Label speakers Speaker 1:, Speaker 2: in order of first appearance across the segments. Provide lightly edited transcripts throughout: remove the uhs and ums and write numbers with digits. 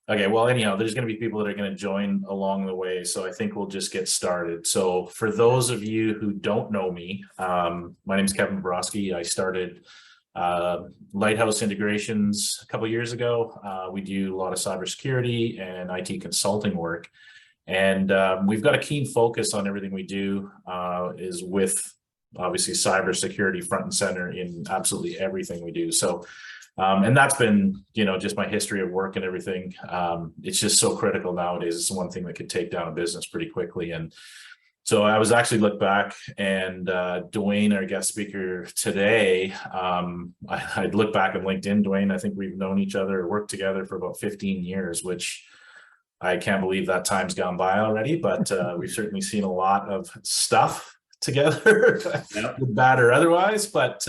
Speaker 1: Okay, well, anyhow, there's going to be people that are going to join along the way, so I think we'll just get started. So, for those of you who don't know me, my name is Kevin Borowski. I started Lighthouse Integrations a couple years ago. We do a lot of cybersecurity and IT consulting work, and we've got a keen focus on everything we do. Is with obviously cybersecurity front and center in absolutely everything we do. So. And that's been, just my history of work and everything. It's just so critical nowadays. It's one thing that could take down a business pretty quickly. And so I was actually looked back and Dwayne, our guest speaker today, I'd look back on LinkedIn. Dwayne, I think we've known each other, worked together for about 15 years, which I can't believe that time's gone by already, but we've certainly seen a lot of stuff together,
Speaker 2: Yep.
Speaker 1: bad or otherwise, but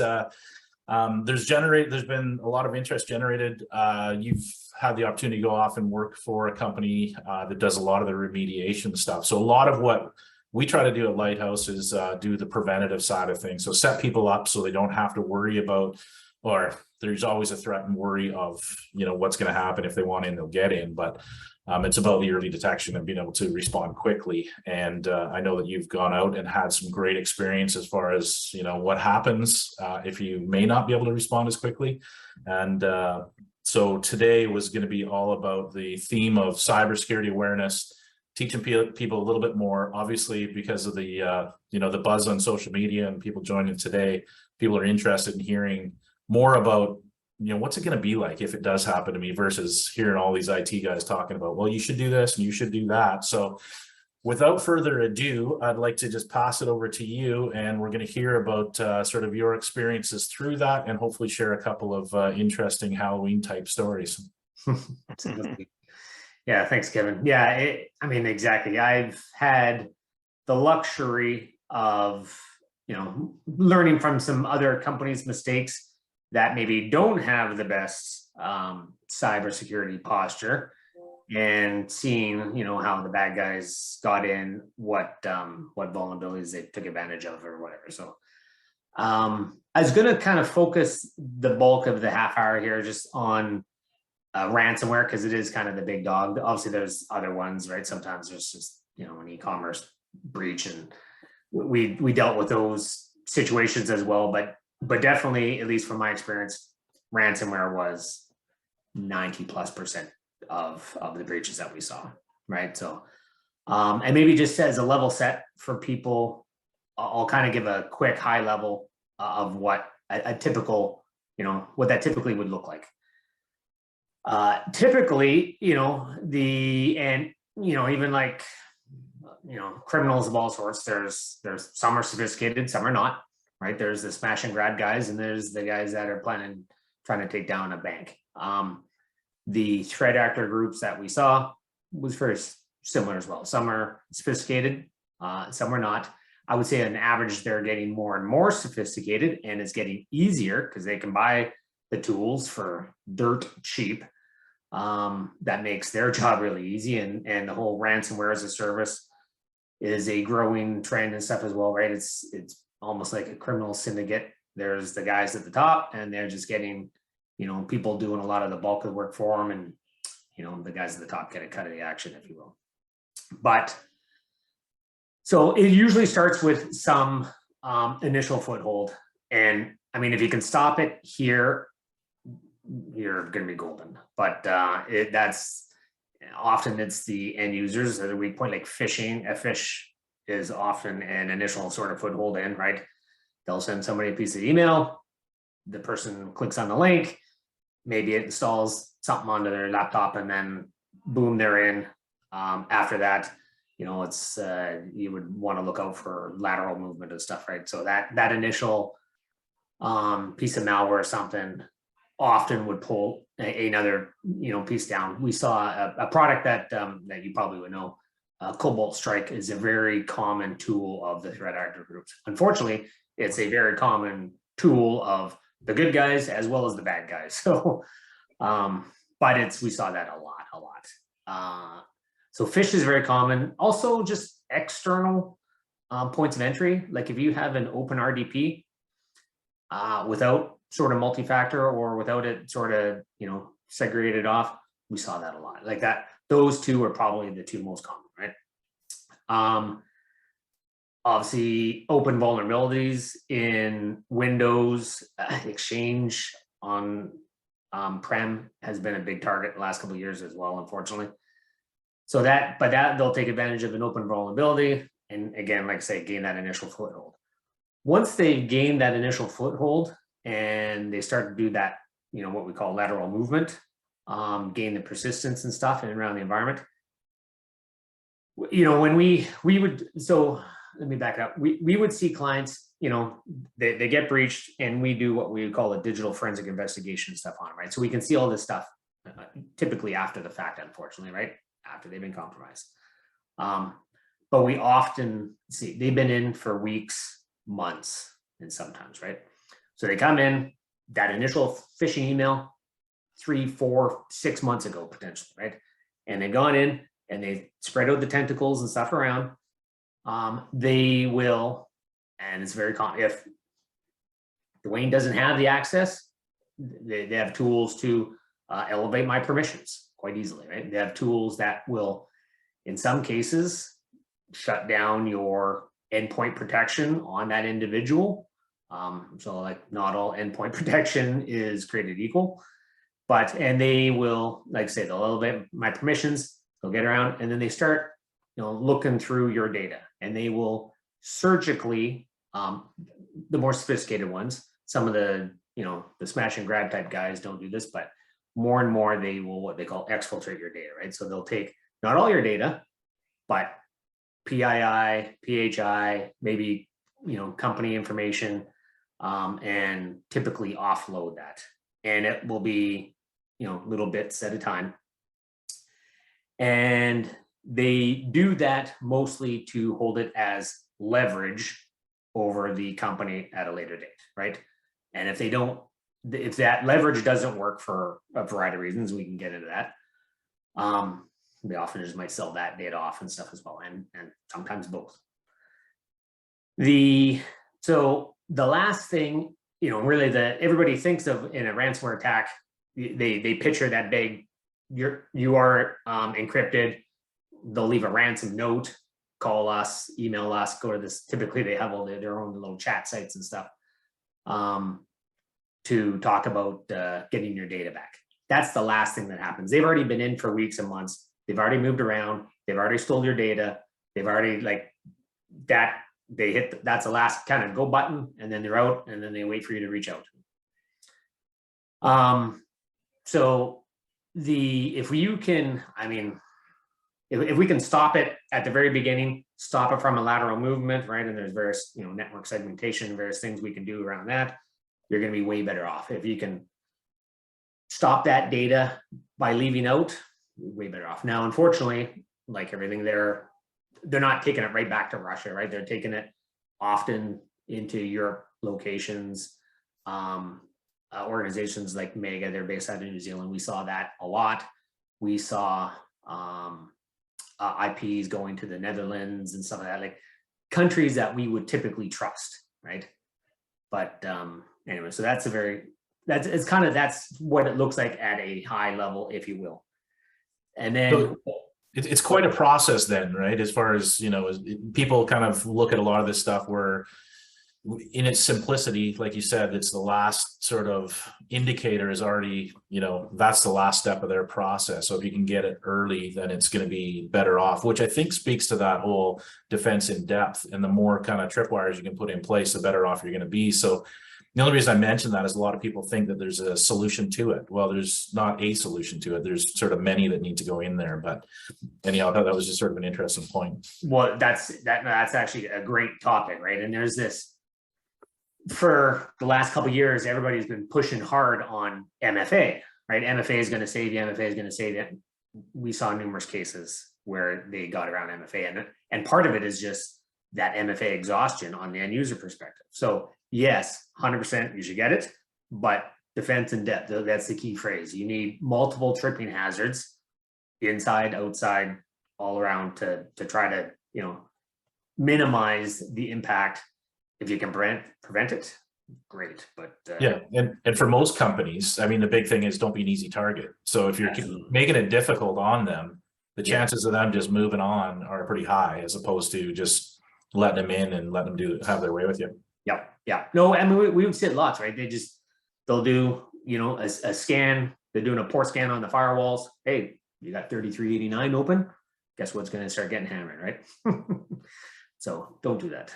Speaker 1: there's been a lot of interest generated. You've had the opportunity to go off and work for a company that does a lot of the remediation stuff. So a lot of what we try to do at Lighthouse is do the preventative side of things. So set people up so they don't have to worry about, or there's always a threat and worry of, what's going to happen. If they want in, they'll get in. But it's about the early detection and being able to respond quickly. And I know that you've gone out and had some great experience as far as, what happens if you may not be able to respond as quickly. And so today was going to be all about the theme of cybersecurity awareness, teaching people a little bit more, obviously, because of the, the buzz on social media and people joining today. People are interested in hearing more about what's it going to be like if it does happen to me versus hearing all these IT guys talking about, well, you should do this and you should do that. So without further ado, I'd like to just pass it over to you, and we're going to hear about sort of your experiences through that and hopefully share a couple of interesting Halloween type stories.
Speaker 2: Yeah, thanks, Kevin. Yeah, exactly. I've had the luxury of, learning from some other companies' mistakes that maybe don't have the best cybersecurity posture, and seeing, how the bad guys got in, what vulnerabilities they took advantage of or whatever. So I was going to kind of focus the bulk of the half hour here just on ransomware, because it is kind of the big dog. Obviously, there's other ones, right? Sometimes there's just, an e-commerce breach, and we dealt with those situations as well. But definitely, at least from my experience, ransomware was 90+% of the breaches that we saw, right? So, and maybe just as a level set for people, I'll kind of give a quick high level of what a typical, what that typically would look like. Typically, even like, criminals of all sorts, there's some are sophisticated, some are not. Right, there's the smash and grab guys, and there's the guys that are trying to take down a bank. The threat actor groups that we saw was very similar as well. Some are sophisticated, some are not. I would say on average, they're getting more and more sophisticated, and it's getting easier because they can buy the tools for dirt cheap. That makes their job really easy, and the whole ransomware as a service is a growing trend and stuff as well, right? It's almost like a criminal syndicate. There's the guys at the top, and they're just getting, people doing a lot of the bulk of the work for them, and the guys at the top get a cut of the action, if you will. But so it usually starts with some initial foothold, and if you can stop it here, you're going to be golden. But that's often it's the end users at a weak point, like phishing. A phish is often an initial sort of foothold in, right? They'll send somebody a piece of email, the person clicks on the link, maybe it installs something onto their laptop, and then boom, they're in. After that, it's you would want to look out for lateral movement and stuff, right? So that initial piece of malware or something often would pull another piece down. We saw a product that you probably would know. Cobalt Strike is a very common tool of the threat actor groups. Unfortunately, it's a very common tool of the good guys as well as the bad guys. So, but we saw that a lot. So phish is very common. Also, just external points of entry. Like if you have an open RDP without sort of multi-factor or without it sort of segregated off, we saw that a lot. Like that, those two are probably the two most common, right? Obviously, open vulnerabilities in Windows Exchange on prem has been a big target the last couple of years as well, unfortunately. So that, but that they'll take advantage of an open vulnerability, and again, like I say, gain that initial foothold. Once they've gained that initial foothold and they start to do that, what we call lateral movement, gain the persistence and stuff and around the environment. When we would, so let me back up. We would see clients, they get breached, and we do what we would call a digital forensic investigation stuff on them, right? So we can see all this stuff typically after the fact, unfortunately, right? After they've been compromised. But we often see they've been in for weeks, months, and sometimes, right? So they come in, that initial phishing email 3, 4, 6 months ago, potentially, right? And they've gone in and they've spread out the tentacles and stuff around. They will, and it's very common, if Dwayne doesn't have the access, they have tools to elevate my permissions quite easily, right? They have tools that will, in some cases, shut down your endpoint protection on that individual. So like not all endpoint protection is created equal, and they will, like say, they'll elevate my permissions, they'll get around, and then they start, looking through your data, and they will surgically, the more sophisticated ones, some of the, the smash and grab type guys don't do this, but more and more they will, what they call exfiltrate your data, right? So they'll take not all your data, but PII, PHI, maybe, company information, and typically offload that. And it will be, little bits at a time. And they do that mostly to hold it as leverage over the company at a later date, right? And if they don't, if that leverage doesn't work for a variety of reasons, we can get into that. They often just might sell that data off and stuff as well, and sometimes both. So the last thing, really that everybody thinks of in a ransomware attack, they picture that big, you are encrypted. They'll leave a ransom note, call us, email us, go to this. Typically, they have all their own little chat sites and stuff to talk about getting your data back. That's the last thing that happens. They've already been in for weeks and months. They've already moved around. They've already stole your data. They've already that. They hit that's the last kind of go button, and then they're out, and then they wait for you to reach out. So if you can, if we can stop it at the very beginning, stop it from a lateral movement, right? And there's various, network segmentation, various things we can do around that. You're going to be way better off if you can stop that data by leaving out. Way better off. Now, unfortunately, like everything, they're not taking it right back to Russia, right? They're taking it often into Europe locations, organizations like Mega, they're based out of New Zealand. We saw that a lot. We saw IPs going to the Netherlands and some of that, like countries that we would typically trust, right? But anyway, so that's what it looks like at a high level, if you will. And then
Speaker 1: it's quite a process then, right? As far as, people kind of look at a lot of this stuff where in its simplicity, like you said, it's the last sort of indicator is already, that's the last step of their process. So if you can get it early, then it's going to be better off, which I think speaks to that whole defense in depth. And the more kind of tripwires you can put in place, the better off you're going to be. So the only reason I mention that is a lot of people think that there's a solution to it. Well, there's not a solution to it. There's sort of many that need to go in there. But anyhow, I thought that was just sort of an interesting point.
Speaker 2: Well, that's actually a great topic, right? And there's this, for the last couple of years, everybody's been pushing hard on MFA, right? MFA is going to save you. MFA is going to save you. We saw numerous cases where they got around MFA, and part of it is just that MFA exhaustion on the end user perspective. So yes, 100%, you should get it, but defense in depth, that's the key phrase. You need multiple tripping hazards, inside, outside, all around to try to, minimize the impact. If you can prevent it, great, but
Speaker 1: Yeah, and for most companies, I mean, the big thing is don't be an easy target. So if you're
Speaker 2: absolutely.
Speaker 1: making it difficult on them, the
Speaker 2: Yeah.
Speaker 1: chances of them just moving on are pretty high, as opposed to just letting them in and letting them have their way with you.
Speaker 2: Yeah, yeah. No, I mean we would sit lots, right? They'll do, you know, a scan. They're doing a port scan on the firewalls. Hey, you got 3389 open. Guess what's going to start getting hammered, right? So don't do that.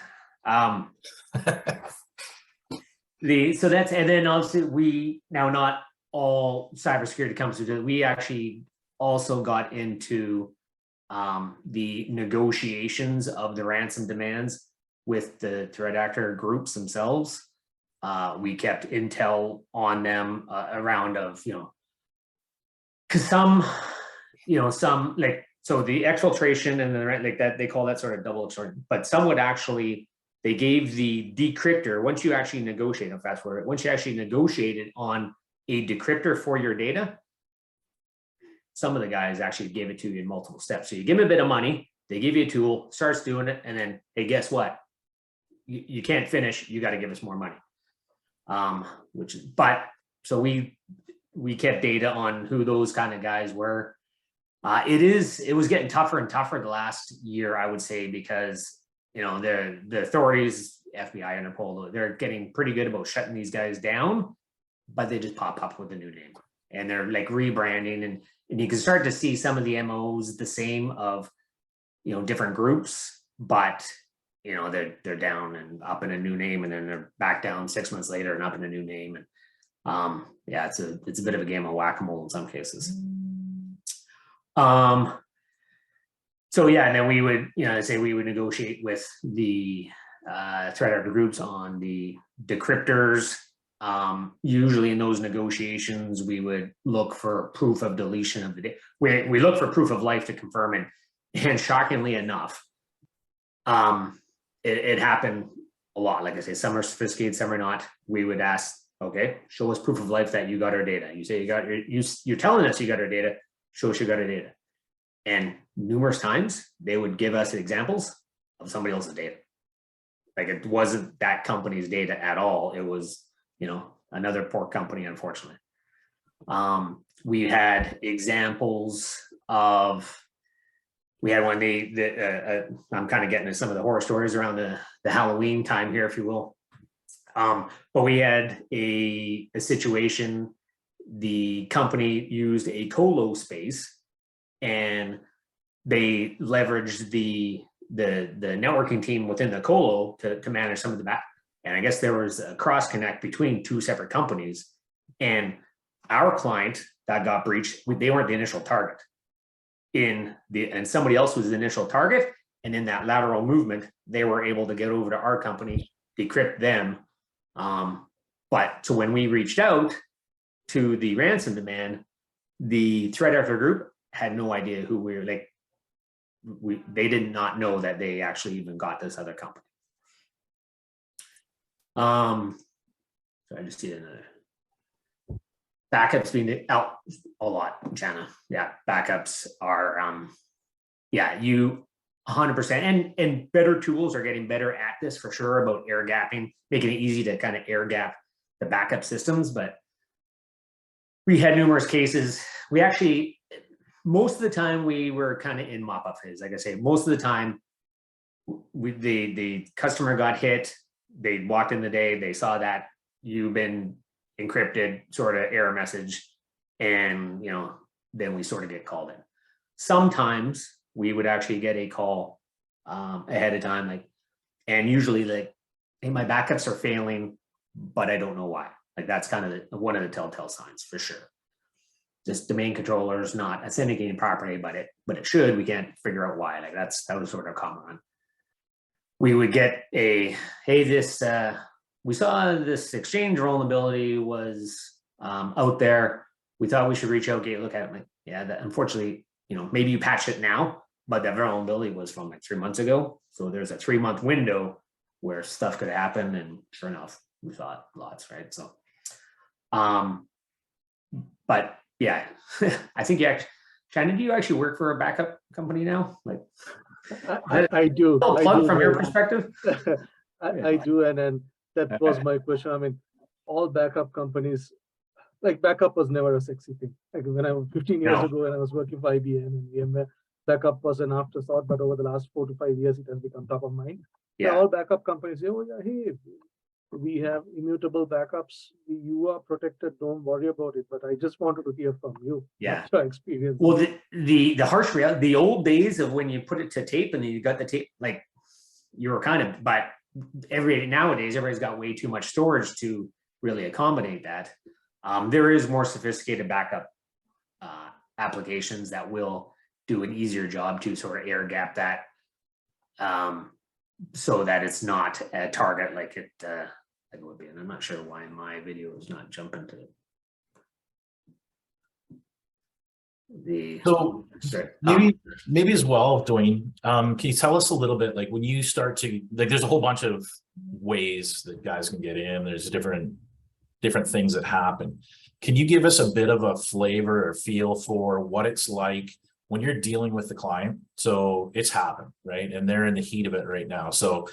Speaker 2: So that's, and then obviously we now, not all cybersecurity companies do. We actually also got into the negotiations of the ransom demands with the threat actor groups themselves. We kept intel on them around of, you know, because some like, so the exfiltration and the like that, they call that sort of double extortion, but some would actually, they gave the decryptor, once you actually negotiate, and fast forward, once you actually negotiated on a decryptor for your data, some of the guys actually gave it to you in multiple steps. So you give them a bit of money, they give you a tool, starts doing it, and then, hey, guess what? You can't finish, you got to give us more money. So we kept data on who those kind of guys were. It was getting tougher and tougher the last year, I would say, because, you know, the authorities, FBI, Interpol, they're getting pretty good about shutting these guys down, but they just pop up with a new name and they're like rebranding, and you can start to see some of the MOs the same of, you know, different groups, but, you know, they're down and up in a new name, and then they're back down 6 months later and up in a new name. And yeah, it's a bit of a game of whack-a-mole in some cases. So yeah, and then we would, you know, I say we would negotiate with the threat actor groups on the decryptors. Usually in those negotiations, we would look for proof of deletion of the data. We look for proof of life to confirm it. And shockingly enough, it happened a lot. Like I say, some are sophisticated, some are not. We would ask, okay, show us proof of life that you got our data. You say you're telling us you got our data, show us you got our data. And numerous times they would give us examples of somebody else's data. Like it wasn't that company's data at all. It was, you know, another poor company, unfortunately. We had examples of, we had one, I'm kind of getting into some of the horror stories around the Halloween time here, if you will. But we had a situation, the company used a colo space, and they leveraged the networking team within the colo to manage some of the back. And I guess there was a cross connect between two separate companies, and our client that got breached, they weren't the initial target. And somebody else was the initial target. And in that lateral movement, they were able to get over to our company, decrypt them. But so when we reached out to the ransom demand, the threat actor group had no idea who we were. Like, they did not know that they actually even got this other company. So I just see another backups being out a lot, Jana. Yeah, backups are yeah, you 100%, and better tools are getting better at this for sure, about air gapping, making it easy to kind of air gap the backup systems. But we had numerous cases. We actually, most of the time we were kind of in mop-up phase. Like I say, most of the time the customer got hit, they walked in the day, they saw that you've been encrypted, sort of error message, and, you know, then we sort of get called in. Sometimes we would actually get a call ahead of time, like, and usually like, hey, my backups are failing, but I don't know why. Like, that's kind of one of the telltale signs for sure. Just domain controllers not authenticating properly, but it should. We can't figure out why. Like, that was sort of common. We would get a, hey, this we saw this exchange vulnerability was out there. We thought we should reach out, get look at it. Like, yeah, that, unfortunately, you know, maybe you patched it now, but that vulnerability was from like 3 months ago. So there's a 3-month window where stuff could happen, and sure enough, we thought lots, right? So, but yeah, I think you actually, Shannon, do you actually work for a backup company now? Like,
Speaker 3: I do.
Speaker 2: plug from your perspective.
Speaker 3: I do, and then that was my question. I mean, all backup companies, like backup was never a sexy thing. Like when I was 15 years ago, when I was working for IBM and VMware, backup was an afterthought, but over the last 4 to 5 years, it has become top of mind.
Speaker 2: Yeah.
Speaker 3: All backup companies say, oh yeah, hey, we have immutable backups. You are protected. Don't worry about it. But I just wanted to hear from you.
Speaker 2: Yeah.
Speaker 3: What's your experience?
Speaker 2: Well, the harsh reality, the old days of when you put it to tape and then you got the tape, like you were kind of, but nowadays everybody's got way too much storage to really accommodate that. There is more sophisticated backup applications that will do an easier job to sort of air gap that, so that it's not a target like it would be. And I'm not sure why my video is not jumping to the.
Speaker 1: So maybe as well, Dwayne, can you tell us a little bit, like when you start to, like there's a whole bunch of ways that guys can get in, there's different things that happen. Can you give us a bit of a flavor or feel for what it's like when you're dealing with the client? So it's happened, right? And they're in the heat of it right now. So,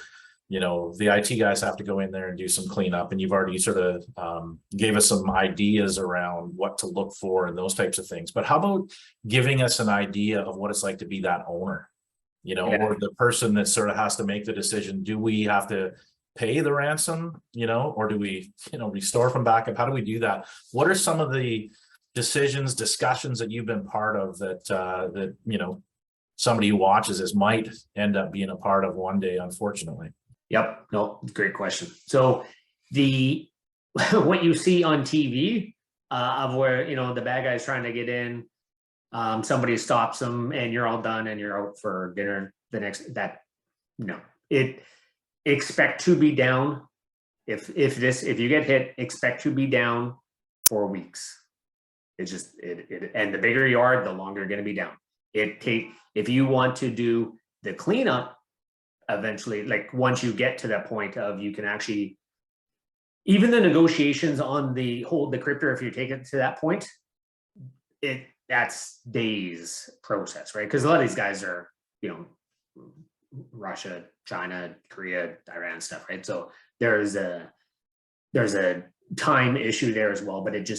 Speaker 1: you know, the IT guys have to go in there and do some cleanup, and you've already sort of gave us some ideas around what to look for and those types of things. But how about giving us an idea of what it's like to be that owner, you know, or the person that sort of has to make the decision? Do we have to pay the ransom, you know, or do we, you know, restore from backup? How do we do that? What are some of the decisions, discussions that you've been part of that, that, you know, somebody who watches this might end up being a part of one day, unfortunately?
Speaker 2: Yep. No, great question. So what you see on TV of where, you know, the bad guy's trying to get in, somebody stops them and you're all done and you're out for dinner the next, expect to be down. If you get hit, expect to be down for weeks. It's just, and the bigger you are, the longer you're going to be down. If you want to do the cleanup, eventually, like once you get to that point of you can actually, even the negotiations on the hold decryptor, if you take it to that point, that's days process, right? Because a lot of these guys are, you know, Russia, China, Korea, Iran stuff, right? So there's a time issue there as well, but it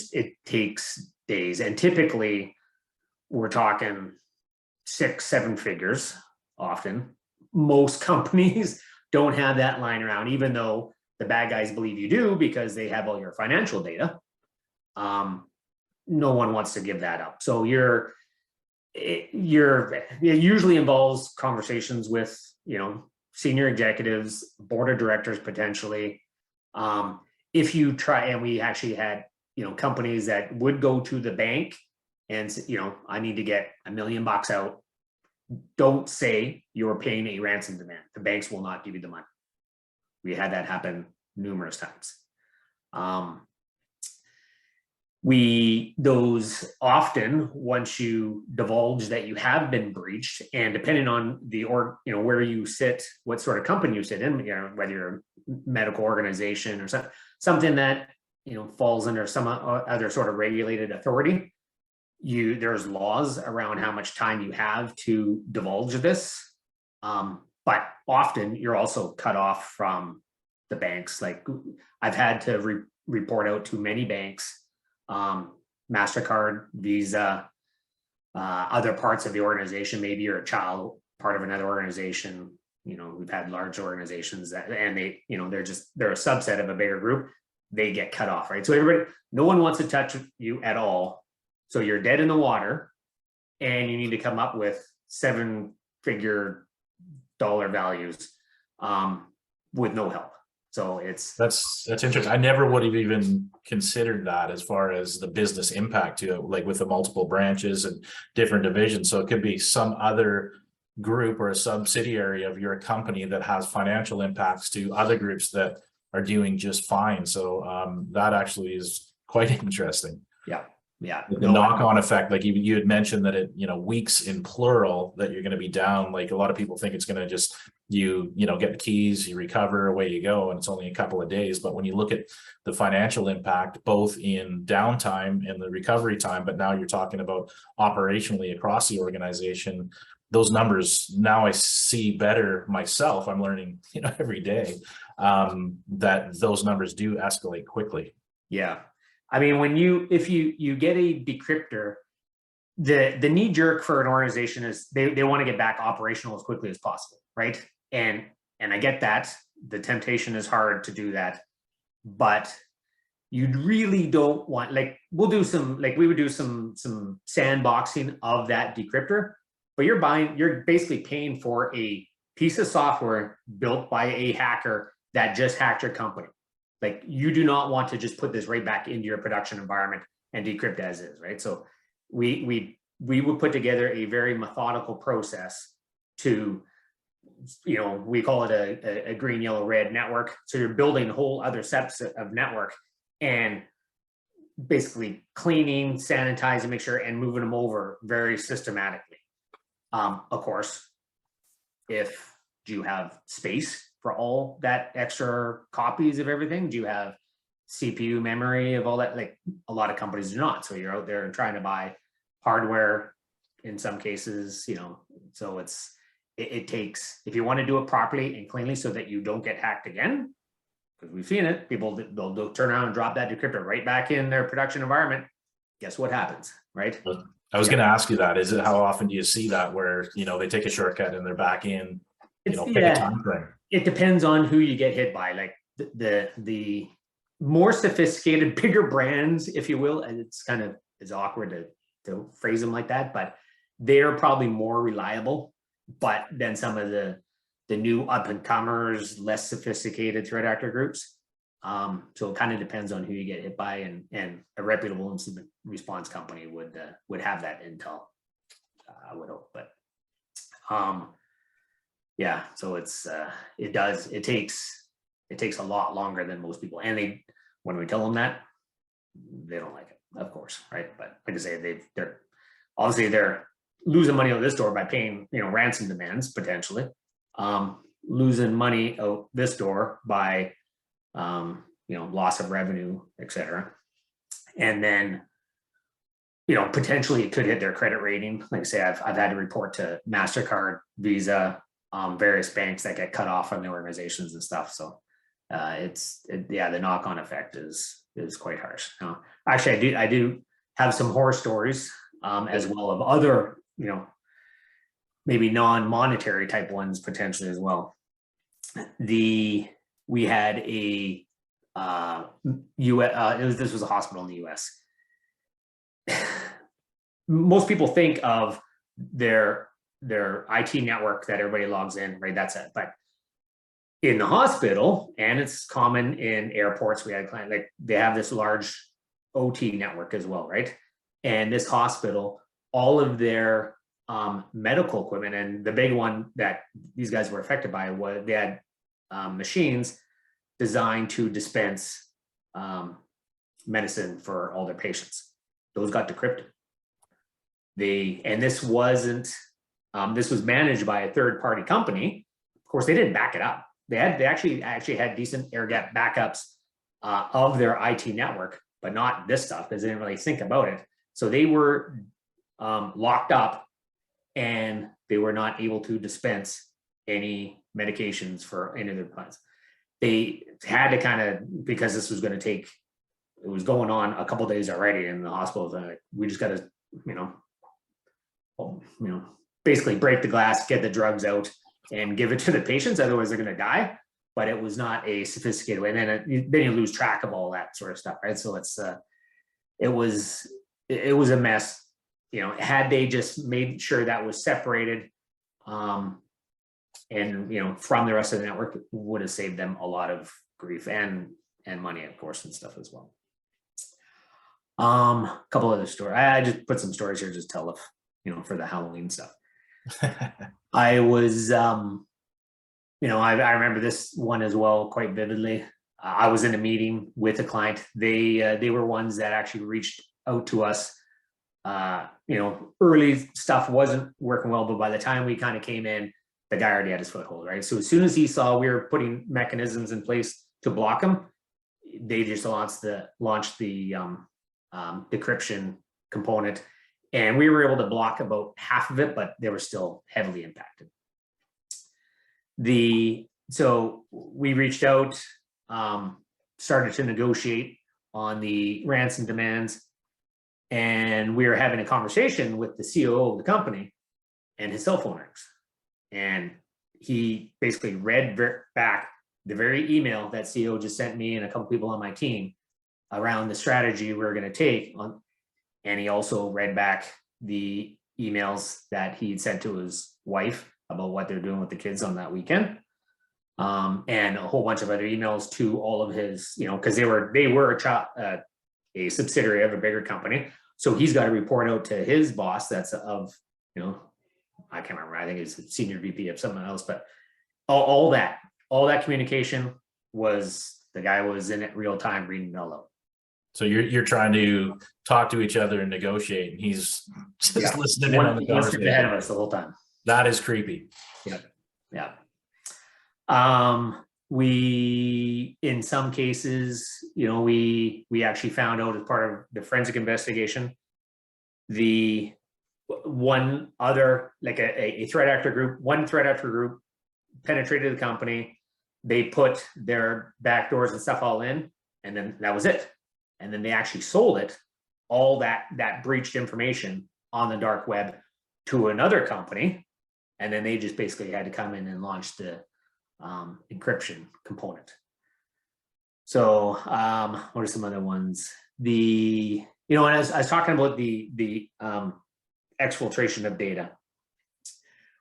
Speaker 2: takes days. And typically we're talking 6-7 figures often. Most companies don't have that lying around, even though the bad guys believe you do because they have all your financial data. No one wants to give that up. So it usually involves conversations with, you know, senior executives, board of directors, potentially. If you try, and we actually had, you know, companies that would go to the bank and, you know, I need to get $1 million out. Don't say you're paying a ransom demand. The banks will not give you the money. We had that happen numerous times. Those often, once you divulge that you have been breached, and depending on you know, where you sit, what sort of company you sit in, you know, whether you're a medical organization or something that, you know, falls under some other sort of regulated authority, there's laws around how much time you have to divulge this. But often you're also cut off from the banks. Like I've had to report out to many banks, MasterCard, Visa, other parts of the organization. Maybe you're a child part of another organization. You know, we've had large organizations and they, you know, they're a subset of a bigger group. They get cut off, right? So no one wants to touch you at all. So you're dead in the water and you need to come up with 7-figure dollar values with no help. So that's
Speaker 1: interesting. I never would have even considered that as far as the business impact to it, like with the multiple branches and different divisions. So it could be some other group or a subsidiary of your company that has financial impacts to other groups that are doing just fine. So that actually is quite interesting.
Speaker 2: Yeah.
Speaker 1: The knock-on effect, like you had mentioned that you know, weeks in plural that you're going to be down. Like a lot of people think it's going to just, you know, get the keys, you recover, away you go, and it's only a couple of days. But when you look at the financial impact, both in downtime and the recovery time, but now you're talking about operationally across the organization, those numbers now I see better myself. I'm learning, every day, that those numbers do escalate quickly.
Speaker 2: Yeah. I mean, if you get a decryptor, the knee jerk for an organization is they want to get back operational as quickly as possible, right? And I get that. The temptation is hard to do that, but you really don't want, like, we would do some sandboxing of that decryptor, but you're basically paying for a piece of software built by a hacker that just hacked your company. Like, you do not want to just put this right back into your production environment and decrypt as is, right? So we would put together a very methodical process to, we call it a green, yellow, red network. So you're building whole other sets of network and basically cleaning, sanitizing, make sure, and moving them over very systematically. Of course, if you have space for all that extra copies of everything, do you have CPU memory of all that? Like, a lot of companies do not. So you're out there and trying to buy hardware in some cases, so it takes, if you want to do it properly and cleanly so that you don't get hacked again, because we've seen it, they'll turn around and drop that decryptor right back in their production environment. Guess what happens, right?
Speaker 1: I was going to ask you that. Is it, how often do you see that where, they take a shortcut and they're back in, pick a time frame?
Speaker 2: It depends on who you get hit by. Like the more sophisticated, bigger brands, if you will, and it's awkward to phrase them like that, but they're probably more reliable. But then some of the new up and comers, less sophisticated threat actor groups. So it kind of depends on who you get hit by, and a reputable incident response company would have that intel. I would hope, but yeah. So it takes a lot longer than most people, and when we tell them that, they don't like it, of course, right? But like I say, they're losing money on this door by paying, ransom demands potentially. Losing money out this door by, loss of revenue, etc. And then, potentially it could hit their credit rating. Like I say, I've had to report to MasterCard, Visa, various banks that get cut off from the organizations and stuff. So the knock-on effect is quite harsh. Actually, I do have some horror stories as well of other, maybe non-monetary type ones potentially as well. We had a this was a hospital in the US. Most people think of their IT network that everybody logs in, right? That's it. But in the hospital, and it's common in airports, we had clients, like, they have this large OT network as well, right? And this hospital, all of their medical equipment, and the big one that these guys were affected by was they had machines designed to dispense medicine for all their patients. Those got decrypted. And this wasn't, this was managed by a third-party company. Of course, they didn't back it up. They actually had decent air gap backups of their IT network, but not this stuff, because they didn't really think about it. So they were locked up, and they were not able to dispense any medications for any of their plans. They had to kind of, because this was going to take, it was going on a couple of days already in the hospital. Like, we just got to, basically break the glass, get the drugs out, and give it to the patients. Otherwise, they're going to die. But it was not a sophisticated way. And then you lose track of all that sort of stuff, right? So it was a mess. Had they just made sure that was separated, and from the rest of the network, would have saved them a lot of grief and money, of course, and stuff as well. A couple other stories. I just put some stories here, just tell if, for the Halloween stuff. I was, I remember this one as well quite vividly. I was in a meeting with a client. They were ones that actually reached out to us. Early stuff wasn't working well, but by the time we kind of came in, the guy already had his foothold, right? So as soon as he saw we were putting mechanisms in place to block him, they just launched the decryption component, And we were able to block about half of it, but they were still heavily impacted. So we reached out, started to negotiate on the ransom demands, and we were having a conversation with the COO of the company, and his cell phone rings. And he basically read back the very email that CEO just sent me and a couple people on my team around the strategy we were going to take on. And he also read back the emails that he had sent to his wife about what they're doing with the kids on that weekend. And a whole bunch of other emails to all of his, because they were a subsidiary of a bigger company. So he's got to report out to his boss that's of, I can't remember, I think it's senior VP of someone else, but all that communication was, the guy was in it real time reading it all out.
Speaker 1: So you're trying to talk to each other and negotiate, and he's just listening in on the conversation
Speaker 2: ahead of us the whole time.
Speaker 1: That is creepy.
Speaker 2: Yeah. We, in some cases, we actually found out as part of the forensic investigation, the one other, like a threat actor group, one threat actor group penetrated the company. They put their backdoors and stuff all in, and then that was it. And then they actually sold it, all that breached information on the dark web to another company. And then they just basically had to come in and launch the encryption component. So what are some other ones? And I was talking about the exfiltration of data.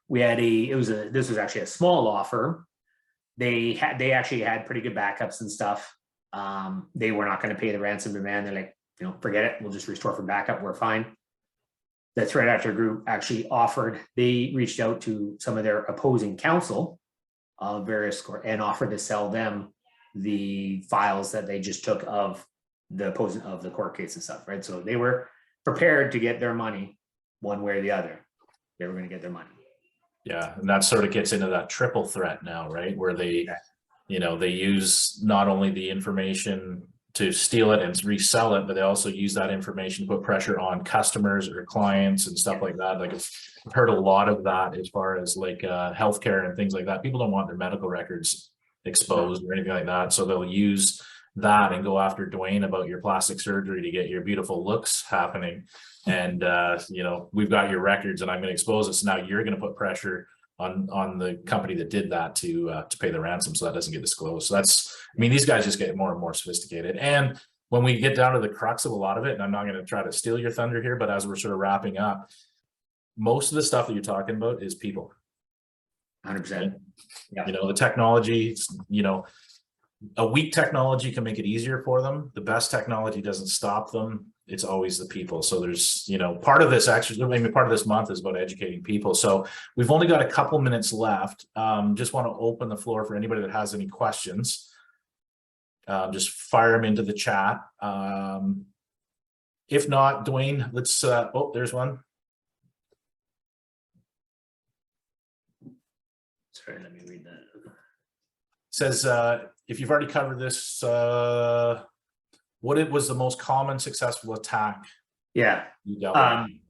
Speaker 2: We had this was actually a small law firm. They actually had pretty good backups and stuff. They were not going to pay the ransom demand. They're like, forget it. We'll just restore from backup. We're fine. The threat actor group actually they reached out to some of their opposing counsel of various court and offered to sell them the files that they just took of the court case and stuff, right? So they were prepared to get their money one way or the other. They were going to get their money.
Speaker 1: Yeah, and that sort of gets into that triple threat now, right? Where they, they use not only the information to steal it and resell it, but they also use that information to put pressure on customers or clients and stuff like that. Like I've heard a lot of that as far as like healthcare and things like that. People don't want their medical records exposed or anything like that. So they'll use that and go after Dwayne about your plastic surgery to get your beautiful looks happening. And, we've got your records and I'm going to expose it. So now you're going to put pressure on the company that did that to pay the ransom, so that doesn't get disclosed. So these guys just get more and more sophisticated. And when we get down to the crux of a lot of it, and I'm not going to try to steal your thunder here, but as we're sort of wrapping up, most of the stuff that you're talking about is people.
Speaker 2: 100%. Yeah.
Speaker 1: The technology, a weak technology can make it easier for them. The best technology doesn't stop them. It's always the people. So there's, part of this part of this month is about educating people. So we've only got a couple minutes left. Just want to open the floor for anybody that has any questions. Just fire them into the chat. If not, Dwayne, let's, there's one.
Speaker 2: Sorry, let me read that.
Speaker 1: It says, if you've already covered this, what was the most common successful attack?
Speaker 2: Yeah. 1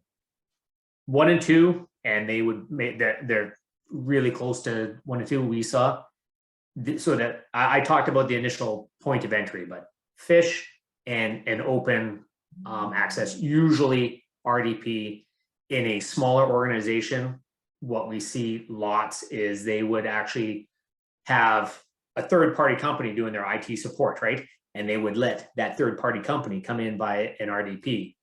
Speaker 2: and 2, and they would make they're really close to 1 and 2 we saw. So that I talked about the initial point of entry, but phish and open access, usually RDP in a smaller organization. What we see lots is they would actually have a third-party company doing their IT support, right? And they would let that third-party company come in by an RDP.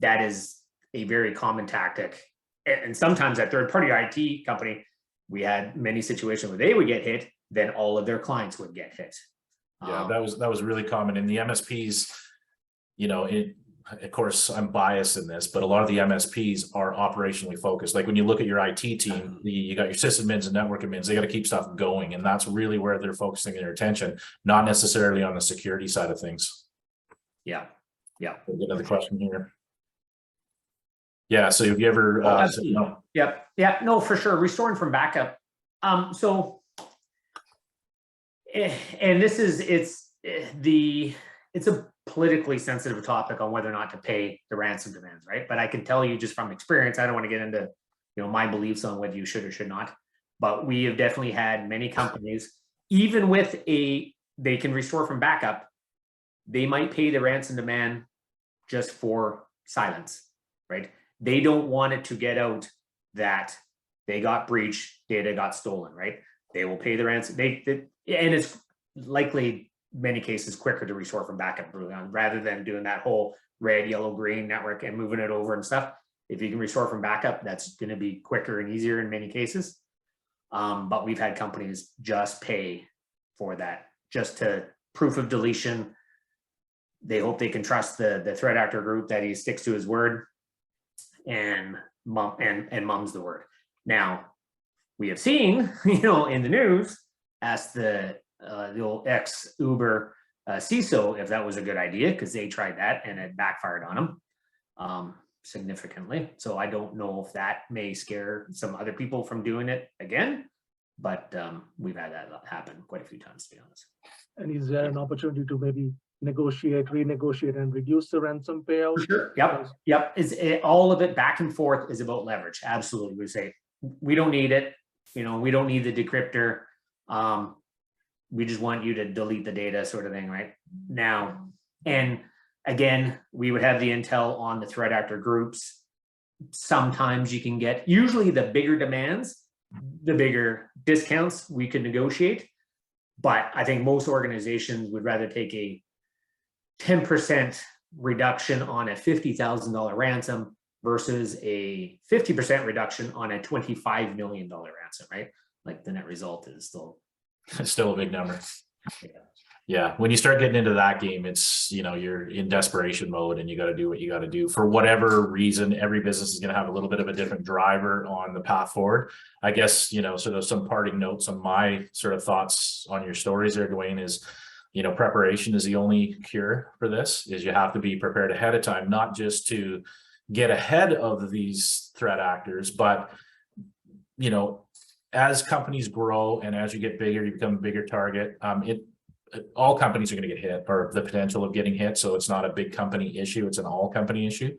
Speaker 2: That is a very common tactic. And sometimes that third-party IT company, we had many situations where they would get hit, then all of their clients would get hit.
Speaker 1: Yeah, that was really common in the MSPs. Of course, I'm biased in this, but a lot of the MSPs are operationally focused. Like when you look at your IT team, you got your sysadmins and network admins, they got to keep stuff going. And that's really where they're focusing their attention, not necessarily on the security side of things.
Speaker 2: Yeah. Yeah.
Speaker 1: We'll get another question here. Yeah. So have you ever,
Speaker 2: no? Yep. Yeah, no, for sure. Restoring from backup. And this is, it's a politically sensitive topic on whether or not to pay the ransom demands, right? But I can tell you just from experience, I don't want to get into, my beliefs on whether you should or should not, but we have definitely had many companies, even with they can restore from backup, they might pay the ransom demand just for silence, right? They don't want it to get out that they got breached, data got stolen, right? They will pay the ransom. And it's likely many cases quicker to restore from backup rather than doing that whole red, yellow, green network and moving it over and stuff. If you can restore from backup, that's going to be quicker and easier in many cases. But we've had companies just pay for that, just to proof of deletion. They hope they can trust the threat actor group that he sticks to his word and mum's the word. Now, we have seen, in the news, ask the old ex-Uber CISO if that was a good idea, because they tried that and it backfired on them significantly. So I don't know if that may scare some other people from doing it again, but we've had that happen quite a few times, to be honest.
Speaker 3: And is there an opportunity to maybe renegotiate and reduce the ransom payout?
Speaker 2: Sure. Yep. All of it back and forth is about leverage. Absolutely. We say, we don't need it. We don't need the decryptor. We just want you to delete the data, sort of thing, right? Now, and again, we would have the intel on the threat actor groups. Sometimes you can get, usually the bigger demands, the bigger discounts we could negotiate. But I think most organizations would rather take a 10% reduction on a $50,000 ransom versus a 50% reduction on a $25 million ransom, right? Like the net result is
Speaker 1: still a big number. Yeah, when you start getting into that game, it's, you're in desperation mode and you got to do what you got to do. For whatever reason, every business is going to have a little bit of a different driver on the path forward. I guess, sort of some parting notes on my sort of thoughts on your stories there, Dwayne, is, preparation is the only cure for this. Is you have to be prepared ahead of time, not just to get ahead of these threat actors, but, as companies grow and as you get bigger, you become a bigger target. All companies are going to get hit, or the potential of getting hit. So it's not a big company issue. It's an all company issue.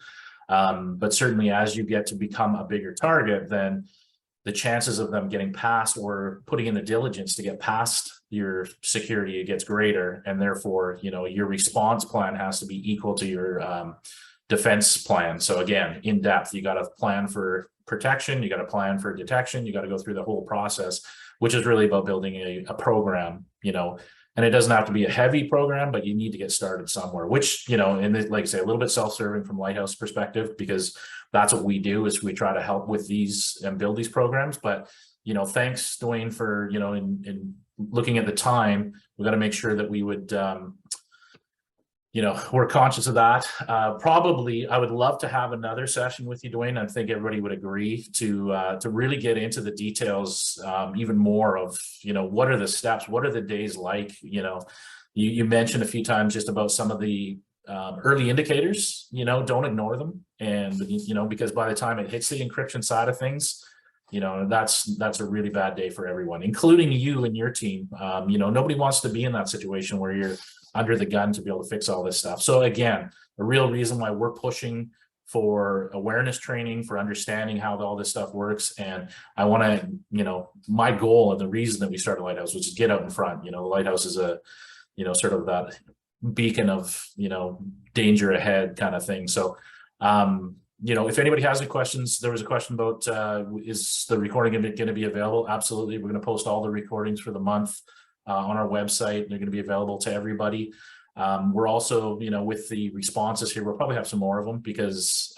Speaker 1: But certainly as you get to become a bigger target, then the chances of them getting past or putting in the diligence to get past your security, it gets greater. And therefore, your response plan has to be equal to your defense plan. So again, in depth, you got to plan for protection, you got to plan for detection, you got to go through the whole process, which is really about building a program, and it doesn't have to be a heavy program, but you need to get started somewhere, which, and like I say, a little bit self-serving from Lighthouse perspective, because that's what we do, is we try to help with these and build these programs. But, thanks, Dwayne, for, in looking at the time, we got to make sure that we would, we're conscious of that. Probably, I would love to have another session with you, Dwayne. I think everybody would agree to really get into the details even more of, what are the steps? What are the days like? You mentioned a few times just about some of the early indicators, don't ignore them. And, because by the time it hits the encryption side of things, that's a really bad day for everyone, including you and your team. Nobody wants to be in that situation where you're under the gun to be able to fix all this stuff. So again, a real reason why we're pushing for awareness training, for understanding how all this stuff works. And I want to, my goal and the reason that we started Lighthouse was to get out in front. The Lighthouse is a, sort of that beacon of, danger ahead kind of thing. So, if anybody has any questions, there was a question about, is the recording going to be available? Absolutely. We're going to post all the recordings for the month on our website. They're going to be available to everybody. We're also, with the responses here, we'll probably have some more of them, because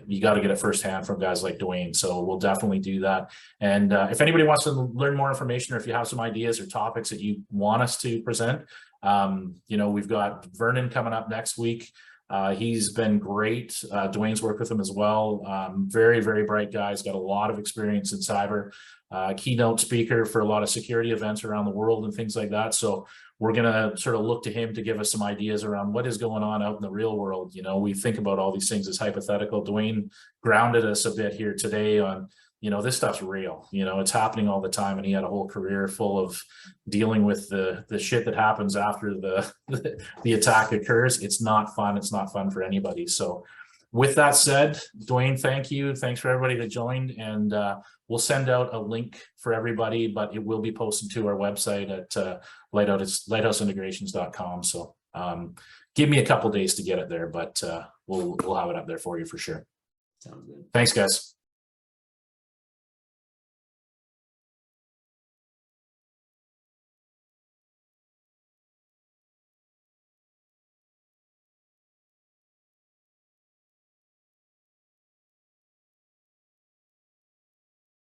Speaker 1: you got to get it firsthand from guys like Dwayne. So we'll definitely do that. And if anybody wants to learn more information, or if you have some ideas or topics that you want us to present, we've got Vernon coming up next week. He's been great. Dwayne's worked with him as well. Very, very bright guy. He's got a lot of experience in cyber. Keynote speaker for a lot of security events around the world and things like that. So we're going to sort of look to him to give us some ideas around what is going on out in the real world. We think about all these things as hypothetical. Dwayne grounded us a bit here today on, this stuff's real, it's happening all the time. And he had a whole career full of dealing with the shit that happens after the attack occurs. It's not fun. It's not fun for anybody. So with that said, Dwayne, thank you. Thanks for everybody that joined. And we'll send out a link for everybody, but it will be posted to our website at lighthouseintegrations.com. So give me a couple days to get it there, but we'll have it up there for you for sure.
Speaker 2: Sounds good.
Speaker 1: Thanks, guys.